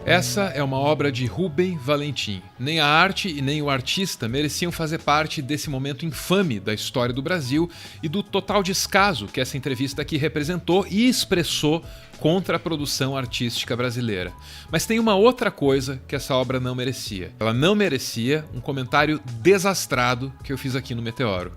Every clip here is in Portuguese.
Essa é uma obra de Rubem Valentim. Nem a arte e nem o artista mereciam fazer parte desse momento infame da história do Brasil e do total descaso que essa entrevista aqui representou e expressou contra a produção artística brasileira. Mas tem uma outra coisa que essa obra não merecia. Ela não merecia um comentário desastrado que eu fiz aqui no Meteoro.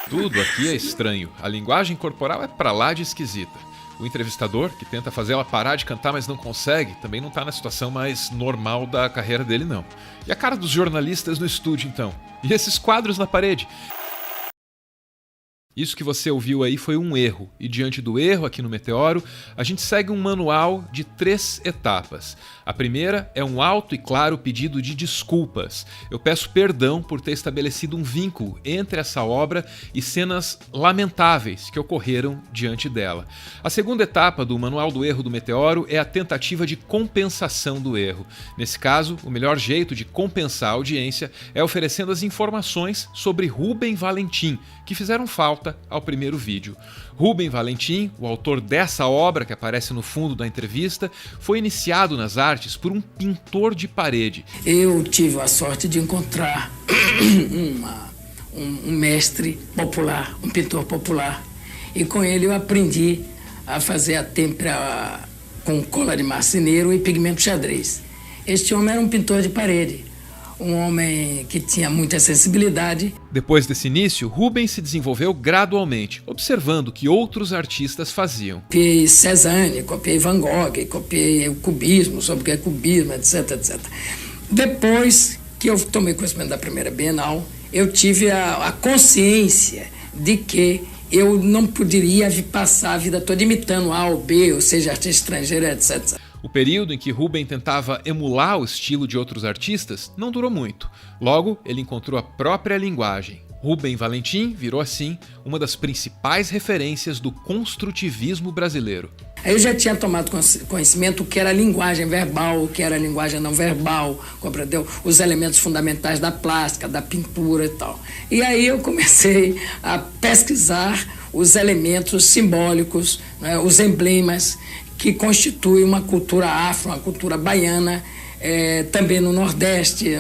Tudo aqui é estranho. A linguagem corporal é pra lá de esquisita. O entrevistador, que tenta fazer ela parar de cantar, mas não consegue, também não tá na situação mais normal da carreira dele, não. E a cara dos jornalistas no estúdio, então? E esses quadros na parede? Isso que você ouviu aí foi um erro, e diante do erro aqui no Meteoro, a gente segue um manual de 3 etapas. A primeira é um alto e claro pedido de desculpas. Eu peço perdão por ter estabelecido um vínculo entre essa obra e cenas lamentáveis que ocorreram diante dela. A segunda etapa do Manual do Erro do Meteoro é a tentativa de compensação do erro. Nesse caso, o melhor jeito de compensar a audiência é oferecendo as informações sobre Rubem Valentim, que fizeram falta ao primeiro vídeo. Rubem Valentim, o autor dessa obra que aparece no fundo da entrevista, foi iniciado nas artes por um pintor de parede. Eu tive a sorte de encontrar um mestre popular, um pintor popular, e com ele eu aprendi a fazer a têmpera com cola de marceneiro e pigmento xadrez. Este homem era um pintor de parede, um homem que tinha muita sensibilidade. Depois desse início, Rubem se desenvolveu gradualmente, observando o que outros artistas faziam. Copiei Cézanne, copiei Van Gogh, copiei o cubismo, sobre o que é cubismo, etc, etc. Depois que eu tomei conhecimento da primeira Bienal, eu tive a consciência de que eu não poderia passar a vida toda imitando A ou B, ou seja, artista estrangeiro, etc. O período em que Rubem tentava emular o estilo de outros artistas não durou muito. Logo, ele encontrou a própria linguagem. Rubem Valentim virou, assim, uma das principais referências do construtivismo brasileiro. Eu já tinha tomado conhecimento o que era linguagem verbal, o que era linguagem não verbal, compreendeu? Os elementos fundamentais da plástica, da pintura e tal. E aí eu comecei a pesquisar os elementos simbólicos, né, os emblemas que constituem uma cultura afro, uma cultura baiana, também no Nordeste,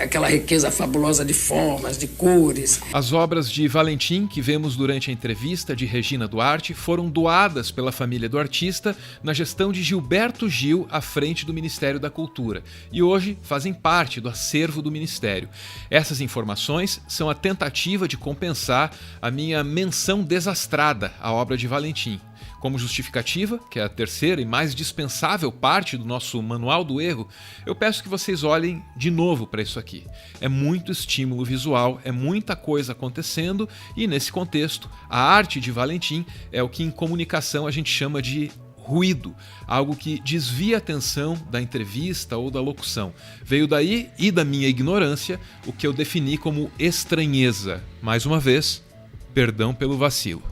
aquela riqueza fabulosa de formas, de cores. As obras de Valentim que vemos durante a entrevista de Regina Duarte foram doadas pela família do artista na gestão de Gilberto Gil à frente do Ministério da Cultura e hoje fazem parte do acervo do Ministério. Essas informações são a tentativa de compensar a minha menção desastrada à obra de Valentim. Como justificativa, que é a terceira e mais dispensável parte do nosso Manual do Erro, eu peço que vocês olhem de novo para isso aqui. É muito estímulo visual, é muita coisa acontecendo e, nesse contexto, a arte de Valentim é o que em comunicação a gente chama de ruído, algo que desvia a atenção da entrevista ou da locução. Veio daí e da minha ignorância o que eu defini como estranheza. Mais uma vez, perdão pelo vacilo.